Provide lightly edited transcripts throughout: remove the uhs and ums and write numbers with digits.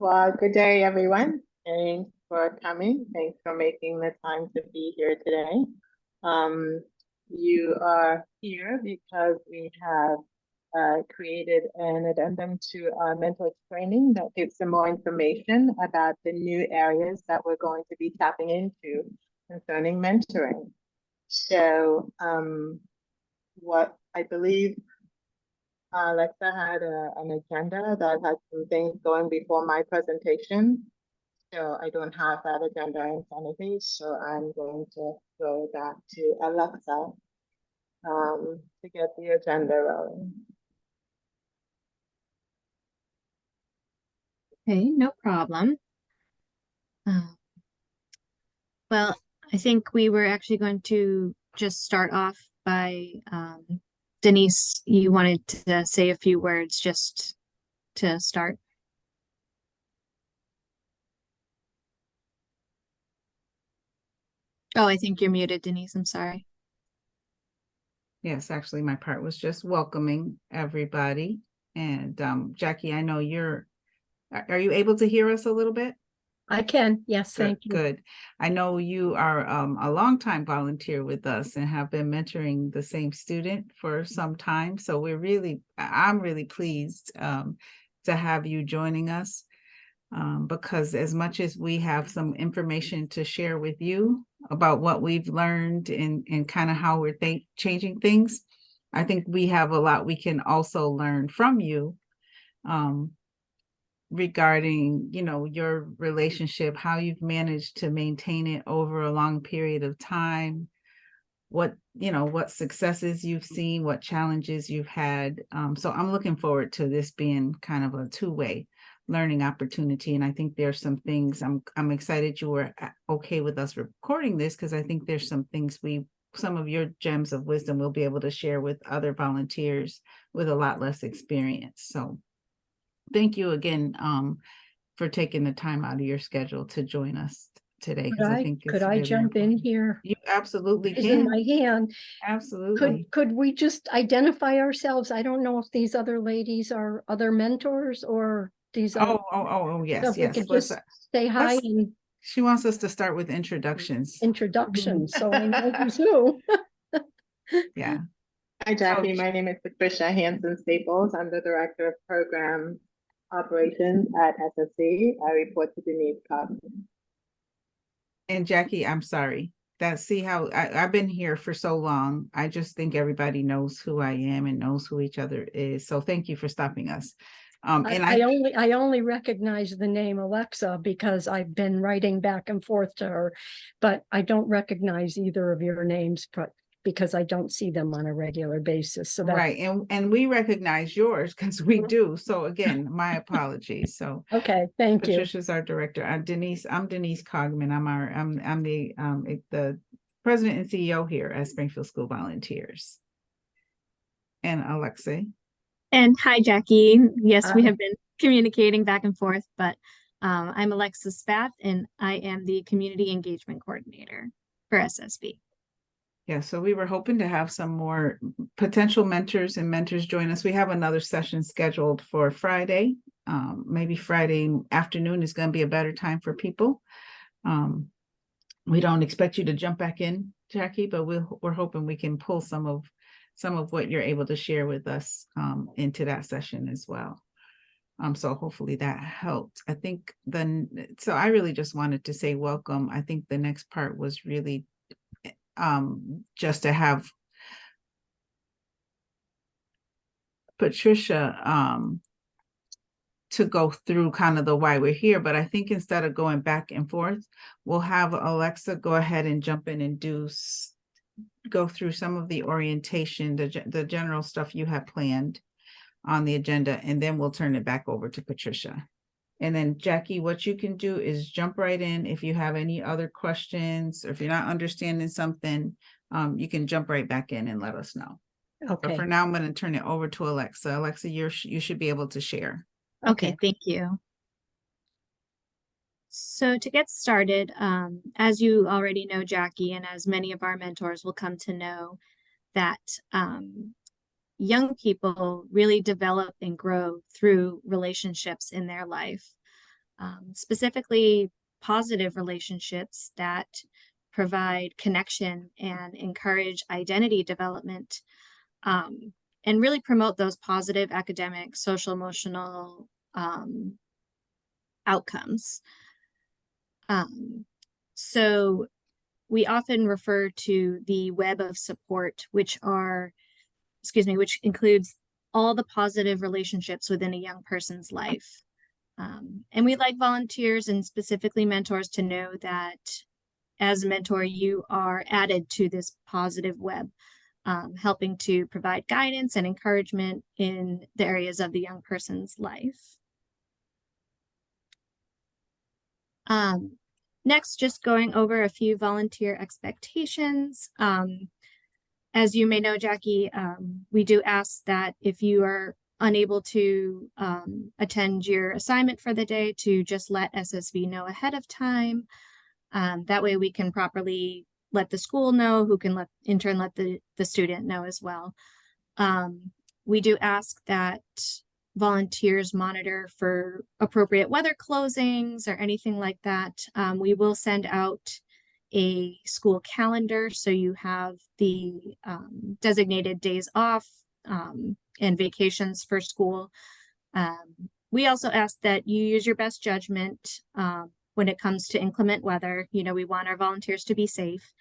Well, good day, everyone. Thanks for coming. Thanks for making the time to be here today. You are here because we have created an addendum to our mentors training that gives some more information about the new areas that we're going to be tapping into concerning mentoring. So, what I believe Alexa had an agenda that had some things going before my presentation. So I don't have that agenda in front of me, so I'm going to throw that to Alexa to get the agenda rolling. Okay, no problem. Well, I think we were actually going to just start off by Denise, you wanted to say a few words just to start. Oh, I think you're muted, Denise. I'm sorry. Yes, actually, my part was just welcoming everybody. And Jackie, I know are you able to hear us a little bit? I can, yes, thank you. Good. I know you are a longtime volunteer with us and have been mentoring the same student for some time. So I'm really pleased to have you joining us because as much as we have some information to share with you about what we've learned and kind of how we're changing things, I think we have a lot we can also learn from you regarding, your relationship, how you've managed to maintain it over a long period of time, what successes you've seen, what challenges you've had. So I'm looking forward to this being kind of a two-way learning opportunity. And I think there's some things I'm excited you were okay with us recording this, because I think there's some things some of your gems of wisdom we'll be able to share with other volunteers with a lot less experience. So thank you again for taking the time out of your schedule to join us today. Could I jump in here? You absolutely It's in can. my hand. Absolutely. Could we just identify ourselves? I don't know if these other ladies are other mentors or these other. Yes, we could just say hi and she wants us to start with introductions. So I know who's who. Yeah. Hi, Jackie. My name is Patricia Hanson Staples. I'm the Director of Program Operations at SSC. I report to Denise Cogman. And Jackie, I'm sorry. See how I've been here for so long. I just think everybody knows who I am and knows who each other is. So thank you for stopping us. I only recognize the name Alexa because I've been writing back and forth to her, but I don't recognize either of your names, because I don't see them on a regular basis. So right. And we recognize yours because we do. So again, my apologies. So okay, thank you. Patricia's our director. I'm Denise Cogman. I'm the president and CEO here at Springfield School Volunteers. And Alexei. And hi, Jackie. Yes, we have been communicating back and forth, but I'm Alexa Spath, and I am the Community Engagement Coordinator for SSB. Yeah, so we were hoping to have some more potential mentors join us. We have another session scheduled for Friday. Maybe Friday afternoon is going to be a better time for people. We don't expect you to jump back in, Jackie, but we're hoping we can pull some of what you're able to share with us into that session as well. So hopefully that helped. So I really just wanted to say welcome. I think the next part was really just to have Patricia to go through kind of the why we're here. But I think instead of going back and forth, we'll have Alexa go ahead and jump in and go through some of the orientation, the general stuff you have planned on the agenda, and then we'll turn it back over to Patricia. And then Jackie, what you can do is jump right in. If you have any other questions, or if you're not understanding something, you can jump right back in and let us know. Okay. But for now, I'm going to turn it over to Alexa. Alexa, you should be able to share. Okay, thank you. So to get started, as you already know, Jackie, and as many of our mentors will come to know, that young people really develop and grow through relationships in their life. specifically positive relationships that provide connection and encourage identity development, and really promote those positive academic, social, emotional outcomes. So we often refer to the web of support, which includes all the positive relationships within a young person's life. And we'd like volunteers and specifically mentors to know that as a mentor, you are added to this positive web, helping to provide guidance and encouragement in the areas of the young person's life. Next, just going over a few volunteer expectations. As you may know, Jackie, we do ask that if you are unable to attend your assignment for the day, to just let SSV know ahead of time. That way we can properly let the school know, who can in turn let the student know as well. We do ask that volunteers monitor for appropriate weather closings or anything like that. We will send out a school calendar so you have the designated days off and vacations for school. We also ask that you use your best judgment when it comes to inclement weather. You know, we want our volunteers to be safe.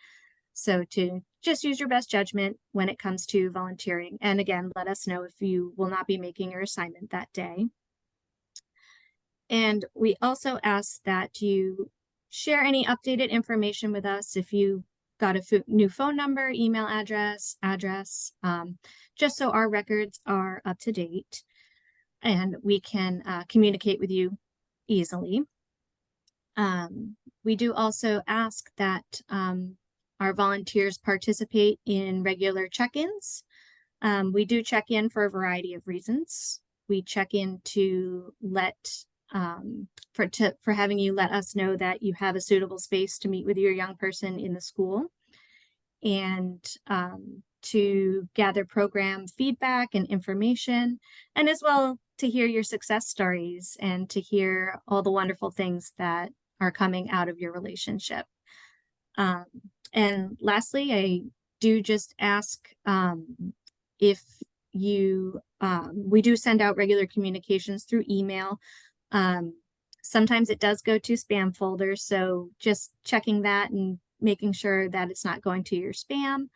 So to just use your best judgment when it comes to volunteering. And again, let us know if you will not be making your assignment that day. And we also ask that you share any updated information with us. If you got a new phone number, email address, just so our records are up to date and we can communicate with you easily. We do also ask that our volunteers participate in regular check-ins. We do check in for a variety of reasons. We check in to for having you let us know that you have a suitable space to meet with your young person in the school, and to gather program feedback and information, and as well to hear your success stories and to hear all the wonderful things that are coming out of your relationship. And lastly, I do just ask if you, we do send out regular communications through email. Sometimes it does go to spam folders, so just checking that and making sure that it's not going to your spam.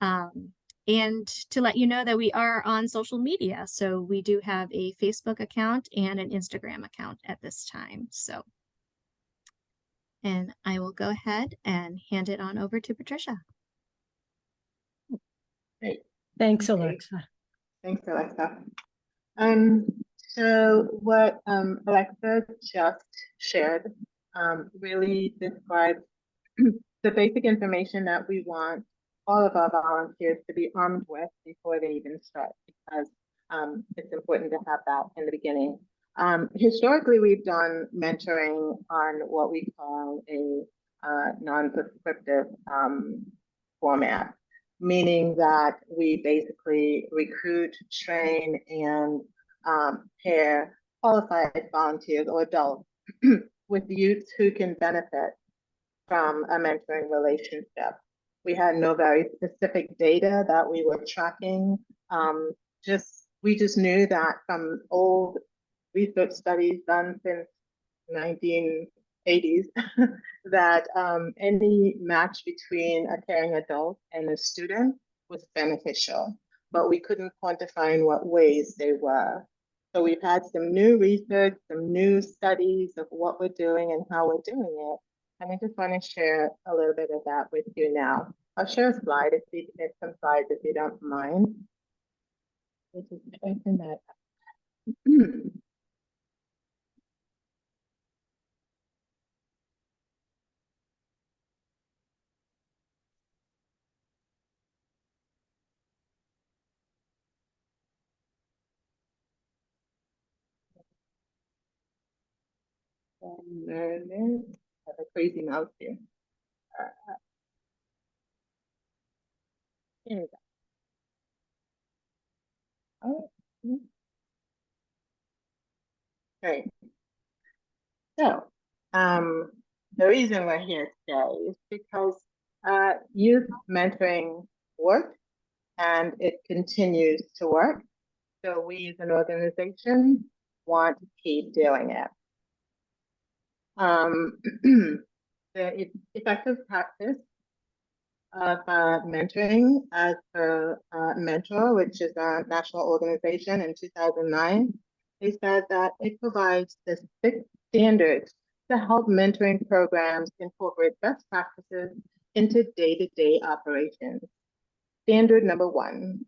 And to let you know that we are on social media. So we do have a Facebook account and an Instagram account at this time. So, and I will go ahead and hand it on over to Patricia. Great. Thanks, Okay. Alexa. Thanks, Alexa. So what Alexa just shared really describes the basic information that we want all of our volunteers to be armed with before they even start, because it's important to have that in the beginning. Historically, we've done mentoring on what we call a non-prescriptive format, meaning that we basically recruit, train, and pair qualified volunteers or adults with youth who can benefit from a mentoring relationship. We had no very specific data that we were tracking. We just knew that from old research studies done since 1980s that any match between a caring adult and a student was beneficial, but we couldn't quantify in what ways they were. So we've had some new research, some new studies of what we're doing and how we're doing it. And I just want to share a little bit of that with you now. I'll share a slide some slides if you don't mind. Just open that up. And then I have a crazy mouse here. Here we go. Oh, great. So, the reason we're here today is because youth mentoring works and it continues to work. So we as an organization want to keep doing it. The effective practice of mentoring as per Mentor, which is a national organization in 2009, they said that it provides the 6 standards to help mentoring programs incorporate best practices into day-to-day operations. Standard number 1,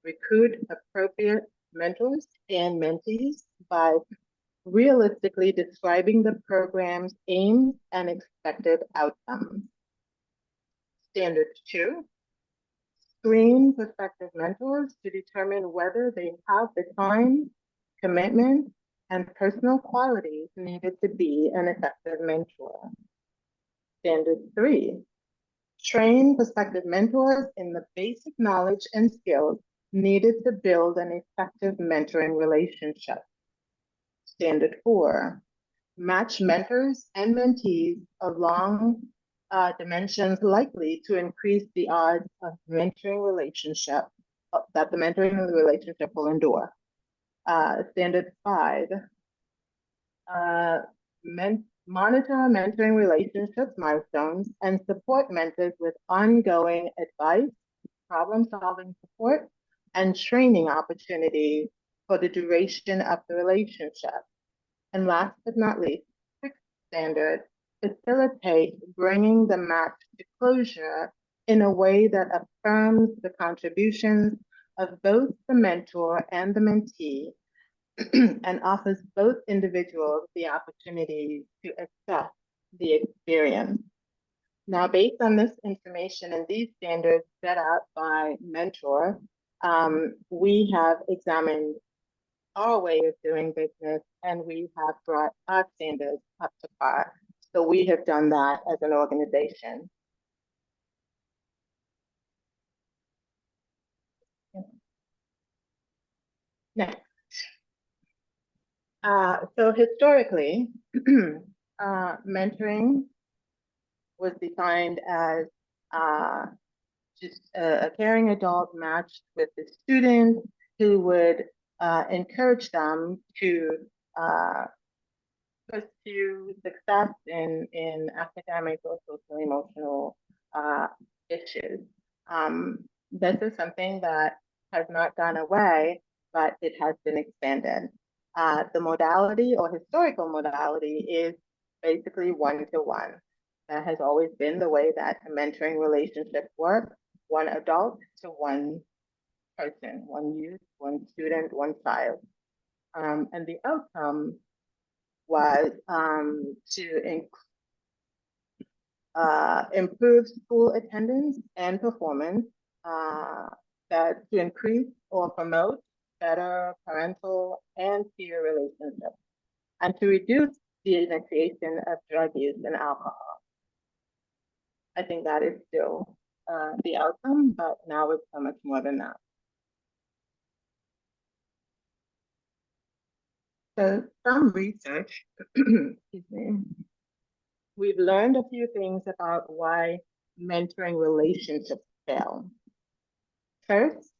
recruit appropriate mentors and mentees by realistically describing the program's aims and expected outcomes. Standard 2, screen prospective mentors to determine whether they have the time, commitment, and personal qualities needed to be an effective mentor. Standard 3, train prospective mentors in the basic knowledge and skills needed to build an effective mentoring relationship. Standard 4, match mentors and mentees along dimensions likely to increase the odds of mentoring relationship that the mentoring relationship will endure. Standard 5, monitor mentoring relationships milestones and support mentors with ongoing advice, problem-solving support, and training opportunities for the duration of the relationship. And last but not least, 6th standard, facilitate bringing the match to closure in a way that affirms the contributions of both the mentor and the mentee and offers both individuals the opportunity to assess the experience. Now, based on this information and these standards set out by Mentor, we have examined our way of doing business and we have brought our standards up to par. So we have done that as an organization. Next. So historically, mentoring was defined as just a caring adult matched with the student who would encourage them to pursue success in academic or social emotional issues. This is something that has not gone away, but it has been expanded. The modality or historical modality is basically one-to-one. That has always been the way that a mentoring relationship works, one adult to one person, one youth, one student, one child. And the outcome was to improve school attendance and performance, that to increase or promote better parental and peer relationships, and to reduce the initiation of drug use and alcohol. I think that is still the outcome, but now it's so much more than that. So some research, excuse me, we've learned a few things about why mentoring relationships fail. First,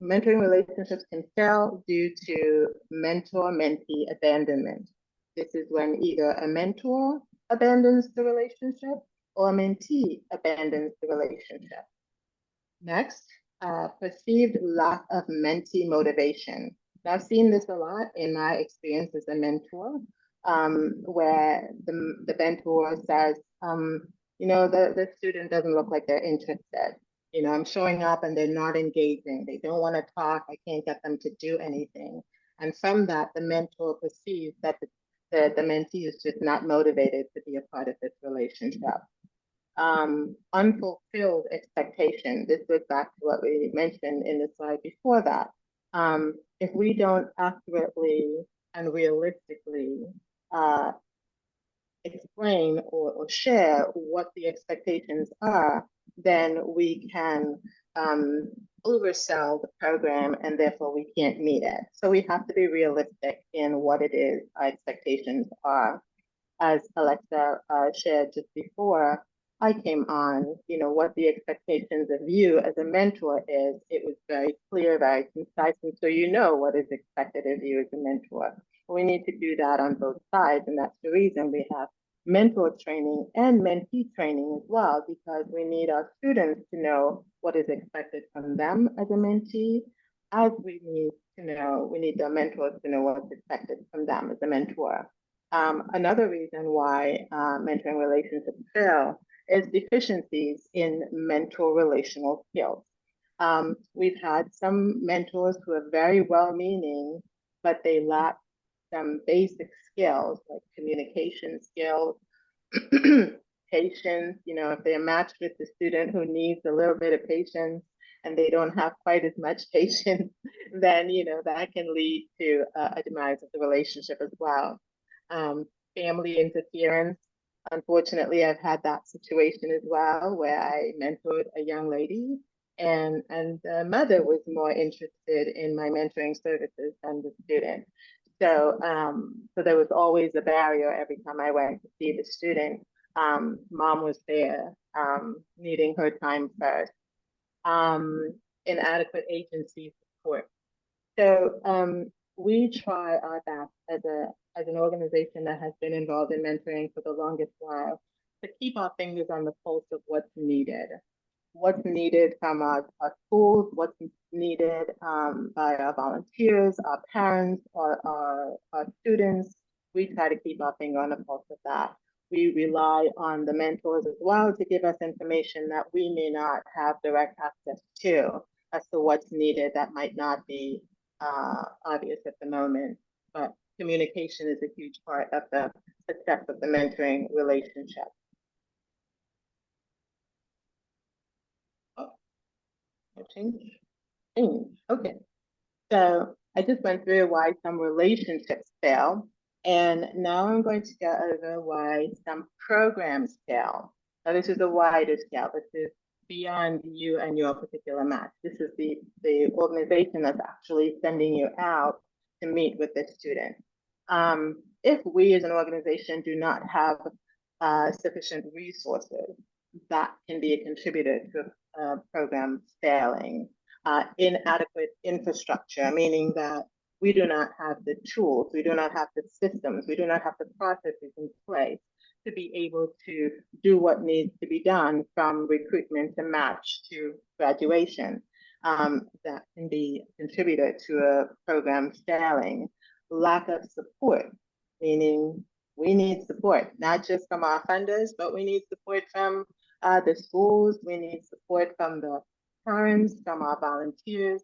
mentoring relationships can fail due to mentor-mentee abandonment. This is when either a mentor abandons the relationship or a mentee abandons the relationship. Next, perceived lack of mentee motivation. Now, I've seen this a lot in my experience as a mentor, where the mentor says, you know, the student doesn't look like they're interested. You know, I'm showing up and they're not engaging. They don't want to talk. I can't get them to do anything. And from that, the mentor perceives that the mentee is just not motivated to be a part of this relationship. Unfulfilled expectation. This goes back to what we mentioned in the slide before that. If we don't accurately and realistically explain or share what the expectations are, then we can oversell the program and therefore we can't meet it. So we have to be realistic in what it is our expectations are. As Alexa shared just before I came on, what the expectations of you as a mentor is. It was very clear, very concise, and so you know what is expected of you as a mentor. We need to do that on both sides, and that's the reason we have mentor training and mentee training as well, because we need our students to know what is expected from them as a mentee, as we need the mentors to know what's expected from them as a mentor. Another reason why mentoring relationships fail is deficiencies in mentor relational skills. We've had some mentors who are very well-meaning, but they lack some basic skills like communication skills, patience. If they're matched with the student who needs a little bit of patience and they don't have quite as much patience, then that can lead to a demise of the relationship as well. Family interference. Unfortunately, I've had that situation as well, where I mentored a young lady, and the mother was more interested in my mentoring services than the student. So there was always a barrier every time I went to see the student. Mom was there, needing her time first. Inadequate agency support. So we try our best as an organization that has been involved in mentoring for the longest while to keep our fingers on the pulse of what's needed. What's needed from our schools, what's needed by our volunteers, our parents, our students. We try to keep our finger on the pulse of that. We rely on the mentors as well to give us information that we may not have direct access to as to what's needed that might not be obvious at the moment. But communication is a huge part of the success of the mentoring relationship. Change. Okay. So I just went through why some relationships fail. And now I'm going to go over why some programs fail. Now this is a wider scale. This is beyond you and your particular match. This is the organization that's actually sending you out to meet with the student. If we as an organization do not have sufficient resources, that can be a contributor to a program failing. Inadequate infrastructure, meaning that we do not have the tools, we do not have the systems, we do not have the processes in place to be able to do what needs to be done from recruitment to match to graduation. That can be a contributor to a program failing. Lack of support, meaning we need support, not just from our funders, but we need support from the schools, we need support from the parents, from our volunteers,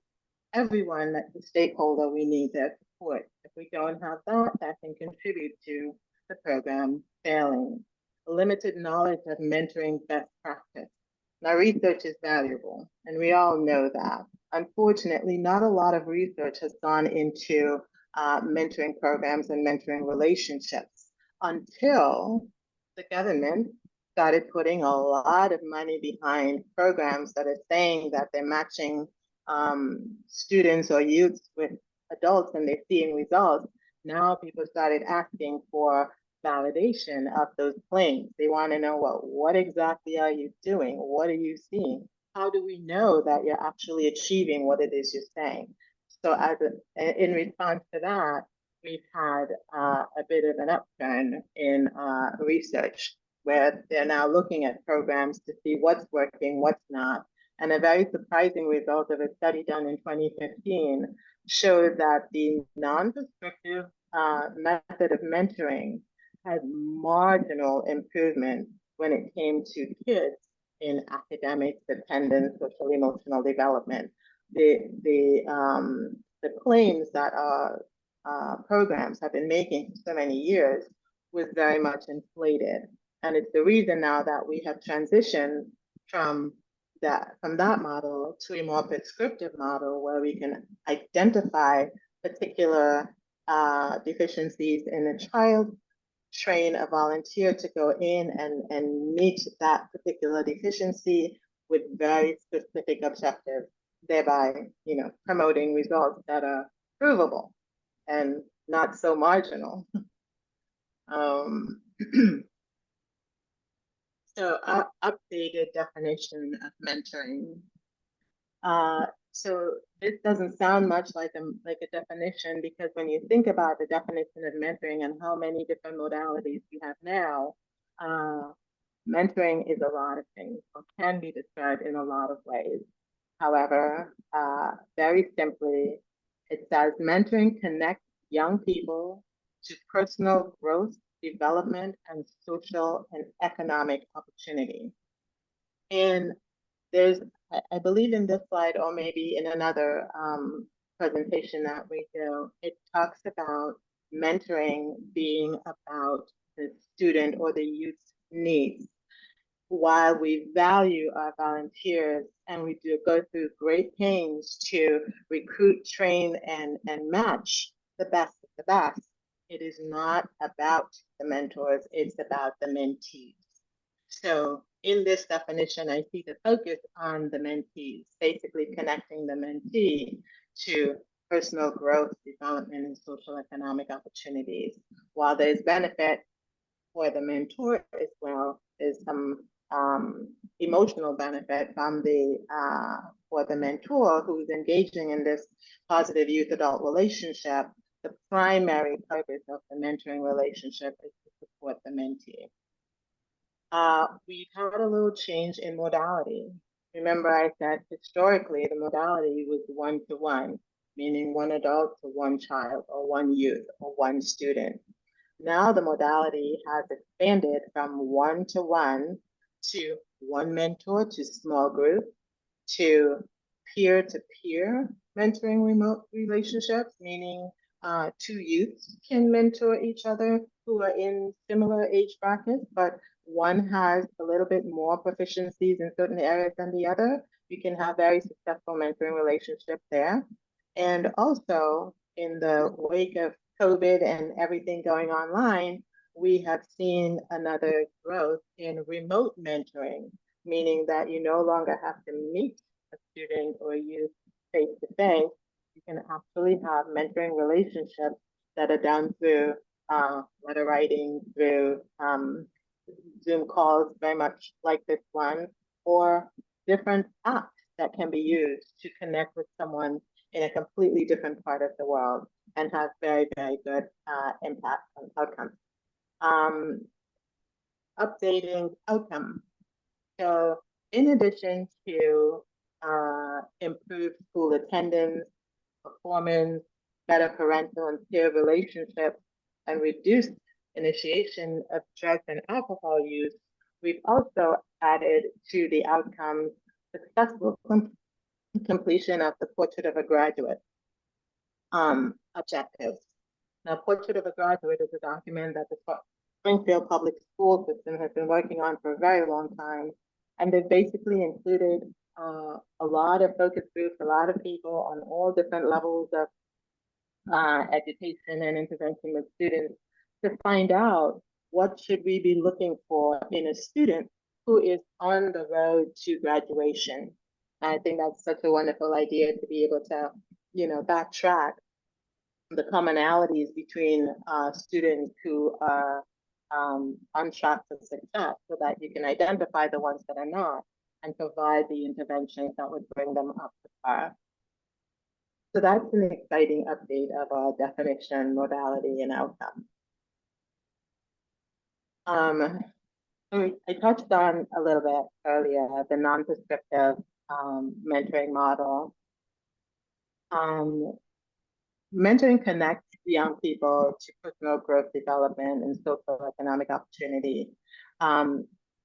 everyone that's a stakeholder, we need their support. If we don't have that, that can contribute to the program failing. Limited knowledge of mentoring best practice. Now, research is valuable, and we all know that. Unfortunately, not a lot of research has gone into mentoring programs and mentoring relationships until the government started putting a lot of money behind programs that are saying that they're matching students or youths with adults and they're seeing results. Now people started asking for validation of those claims. They want to know, well, what exactly are you doing? What are you seeing? How do we know that you're actually achieving what it is you're saying? So in response to that, we've had a bit of an upturn in research where they're now looking at programs to see what's working, what's not. And a very surprising result of a study done in 2015 showed that the non-prescriptive method of mentoring had marginal improvement when it came to kids in academic, dependent, social, emotional development. The claims that our programs have been making for so many years was very much inflated. And it's the reason now that we have transitioned from that model to a more prescriptive model where we can identify particular deficiencies in a child, train a volunteer to go in and meet that particular deficiency with very specific objectives thereby, promoting results that are provable and not so marginal. Um, so updated definition of mentoring. So this doesn't sound much like a definition, because when you think about the definition of mentoring and how many different modalities you have now, mentoring is a lot of things, or can be described in a lot of ways. However, very simply, it says mentoring connects young people to personal growth, development, and social and economic opportunity. And there's, I believe in this slide, or maybe in another presentation that we do, it talks about mentoring being about the student or the youth's needs. While we value our volunteers and we do go through great pains to recruit, train, and match the best of the best, it is not about the mentors, it's about the mentees. So in this definition, I see the focus on the mentees, basically connecting the mentee to personal growth, development, and social economic opportunities. While there's benefit for the mentor as well, there's some emotional benefit from for the mentor who's engaging in this positive youth-adult relationship. The primary purpose of the mentoring relationship is to support the mentee. We've had a little change in modality. Remember, I said historically the modality was one-to-one, meaning one adult to one child, or one youth, or one student. Now the modality has expanded from one-to-one to one mentor to small group to peer-to-peer mentoring remote relationships, meaning two youths can mentor each other who are in similar age brackets, but one has a little bit more proficiencies in certain areas than the other. You can have very successful mentoring relationships there. And also, in the wake of COVID and everything going online, we have seen another growth in remote mentoring, meaning that you no longer have to meet a student or youth face to face. You can actually have mentoring relationships that are done through letter writing, through Zoom calls, very much like this one, or different apps that can be used to connect with someone in a completely different part of the world and have very, very good impact on outcomes. Updating outcomes. So in addition to improved school attendance, performance, better parental and peer relationships, and reduced initiation of drugs and alcohol use, we've also added to the outcomes successful completion of the Portrait of a Graduate objectives. Now, Portrait of a Graduate is a document that the Springfield Public School System has been working on for a very long time, and they've basically included a lot of focus groups, a lot of people on all different levels of education and intervention with students to find out what should we be looking for in a student who is on the road to graduation. I think that's such a wonderful idea to be able to, backtrack the commonalities between students who are on track for success, so that you can identify the ones that are not and provide the interventions that would bring them up to par. So that's an exciting update of our definition, modality, and outcome. I touched on a little bit earlier the non-prescriptive mentoring model. Mentoring connects young people to personal growth, development, and social economic opportunity.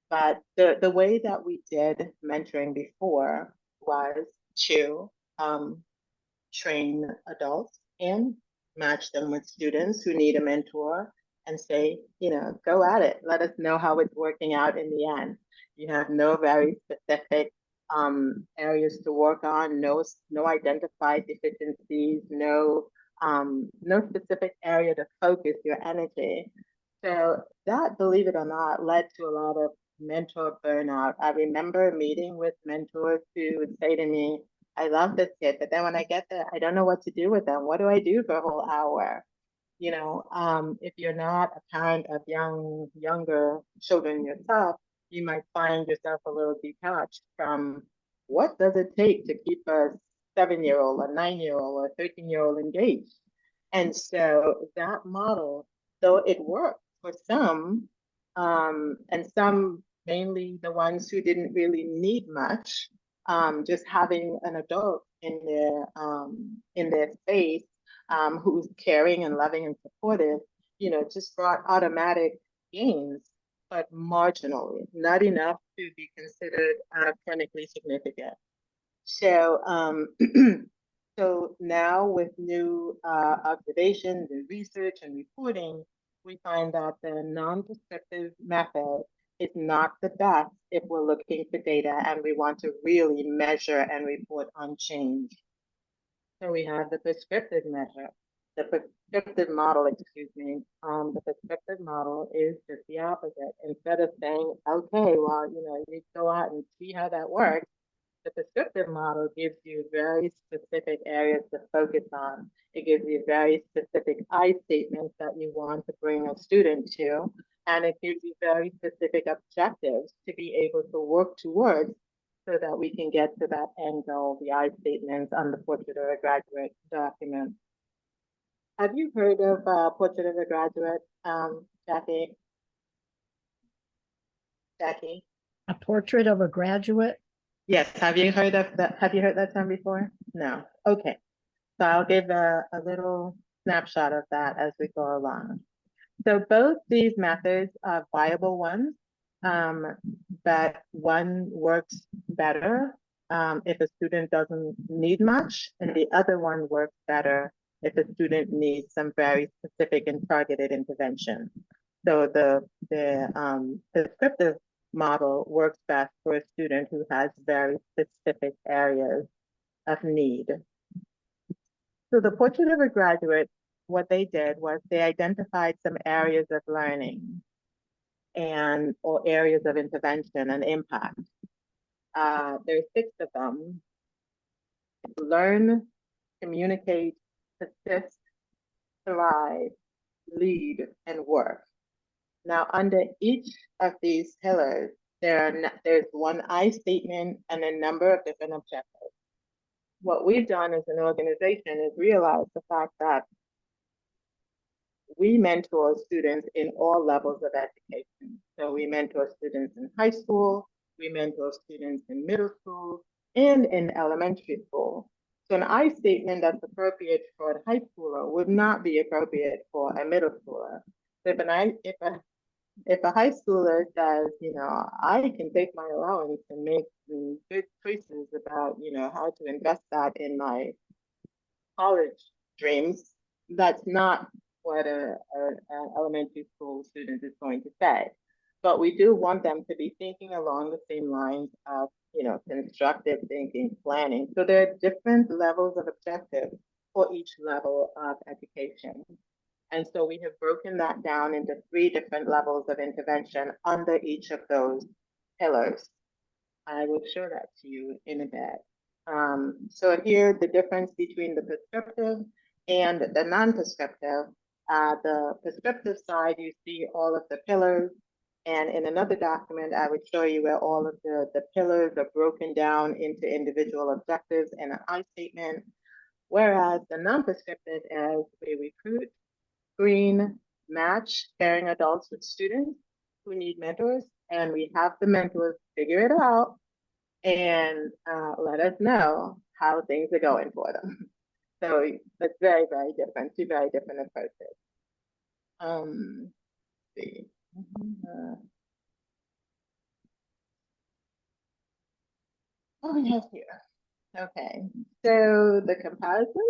But the way that we did mentoring before was to train adults and match them with students who need a mentor and say, go at it. Let us know how it's working out in the end. You have no very specific areas to work on, no identified deficiencies, no specific area to focus your energy. So that, believe it or not, led to a lot of mentor burnout. I remember meeting with mentors who would say to me, I love this kid, but then when I get there, I don't know what to do with them. What do I do for a whole hour? If you're not a parent of younger children yourself, you might find yourself a little detached from what does it take to keep a 7-year-old, a 9-year-old, or a 13-year-old engaged. And so that model, though it worked for some, and some, mainly the ones who didn't really need much, just having an adult in their space, who's caring and loving and supportive, just brought automatic gains, but marginally, not enough to be considered clinically significant. So, so now with new observations and research and reporting, we find that the non-prescriptive method is not the best if we're looking for data and we want to really measure and report on change. So we have the prescriptive measure, the prescriptive model, excuse me. The prescriptive model is just the opposite. Instead of saying, okay, well, you go out and see how that works, the prescriptive model gives you very specific areas to focus on. It gives you very specific I statements that you want to bring a student to, and it gives you very specific objectives to be able to work towards so that we can get to that end goal, the I statements on the Portrait of a Graduate document. Have you heard of Portrait of a Graduate, Jackie? Jackie? A portrait of a graduate? Yes, have you heard of that? Have you heard that term before? No. Okay. So I'll give a little snapshot of that as we go along. So both these methods are viable ones, but one works better if a student doesn't need much, and the other one works better if a student needs some very specific and targeted intervention. So the prescriptive model works best for a student who has very specific areas of need. So the Portrait of a Graduate, what they did was they identified some areas of learning or areas of intervention and impact. There's 6 of them: learn, communicate, persist, thrive, lead, and work. Now, under each of these pillars, there's one I statement and a number of different objectives. What we've done as an organization is realize the fact that we mentor students in all levels of education. So we mentor students in high school, we mentor students in middle school, and in elementary school. So an I statement that's appropriate for a high schooler would not be appropriate for a middle schooler. So if a high schooler says, I can take my allowance and make good choices about, how to invest that in my college dreams, that's not what an elementary school student is going to say. But we do want them to be thinking along the same lines of, constructive thinking, planning. So there are different levels of objectives for each level of education. And so we have broken that down into 3 different levels of intervention under each of those pillars. I will show that to you in a bit. So here, the difference between the prescriptive and the non-prescriptive. The prescriptive side, you see all of the pillars. And in another document, I would show you where all of the pillars are broken down into individual objectives and an I statement. Whereas the non-prescriptive is we recruit, screen, match pairing adults with students who need mentors, and we have the mentors figure it out and let us know how things are going for them. So that's very, very different, 2 very different approaches. Let's see. What we have here. Okay, so the comparison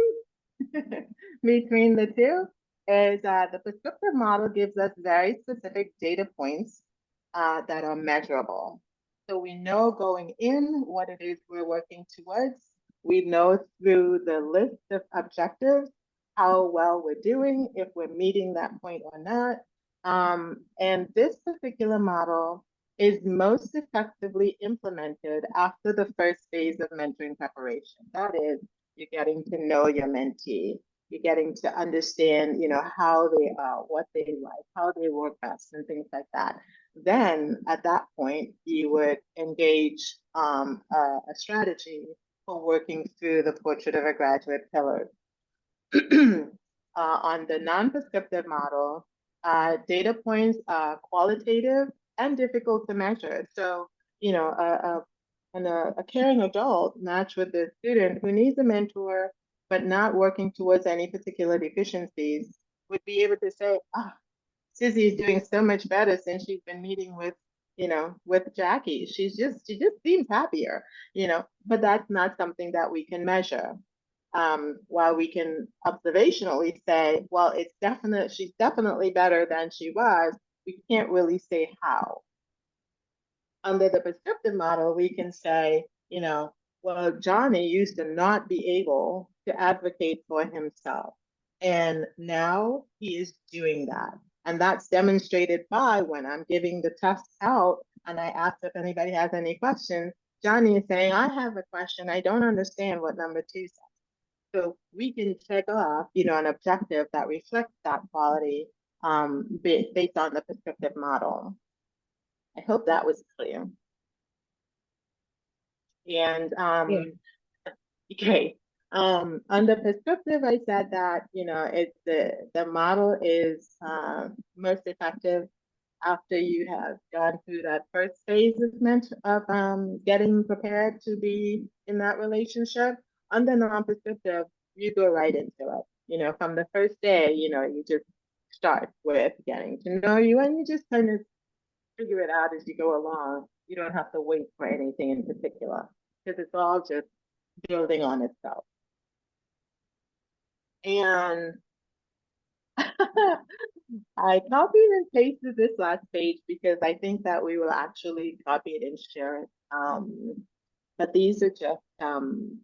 between the 2 is the prescriptive model gives us very specific data points that are measurable. So we know going in what it is we're working towards. We know through the list of objectives how well we're doing, if we're meeting that point or not. And this particular model is most effectively implemented after the first phase of mentoring preparation. That is, you're getting to know your mentee. You're getting to understand, how they are, what they like, how they work best, and things like that. Then at that point, you would engage a strategy for working through the portrait of a graduate pillar. On the non-prescriptive model, data points are qualitative and difficult to measure. So, a caring adult matched with a student who needs a mentor but not working towards any particular deficiencies would be able to say, Susie is doing so much better since she's been meeting with Jackie. She just seems happier, but that's not something that we can measure. While we can observationally say, well, she's definitely better than she was, we can't really say how. Under the prescriptive model, we can say, well, Johnny used to not be able to advocate for himself. And now he is doing that. And that's demonstrated by when I'm giving the test out and I ask if anybody has any questions, Johnny is saying, I have a question. I don't understand what number 2 says. So we can check off, an objective that reflects that quality based on the prescriptive model. I hope that was clear. And great. Under prescriptive, I said that it's the model is most effective after you have gone through that first phase of getting prepared to be in that relationship. Under non-prescriptive, you go right into it. From the first day, you just start with getting to know you, and you just kind of figure it out as you go along. You don't have to wait for anything in particular because it's all just building on itself. And I copied and pasted this last page because I think that we will actually copy it and share it. But these are just some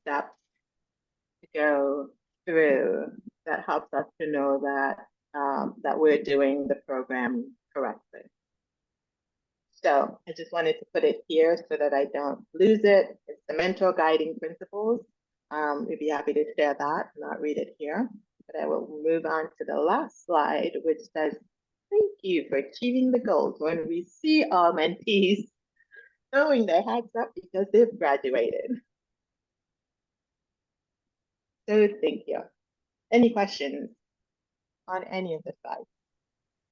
steps to go through that helps us to know that we're doing the program correctly. So I just wanted to put it here so that I don't lose it. It's the mentor guiding principles. We'd be happy to share that, not read it here. But I will move on to the last slide, which says, thank you for achieving the goals when we see our mentees throwing their hats up because they've graduated. So thank you. Any questions on any of the slides?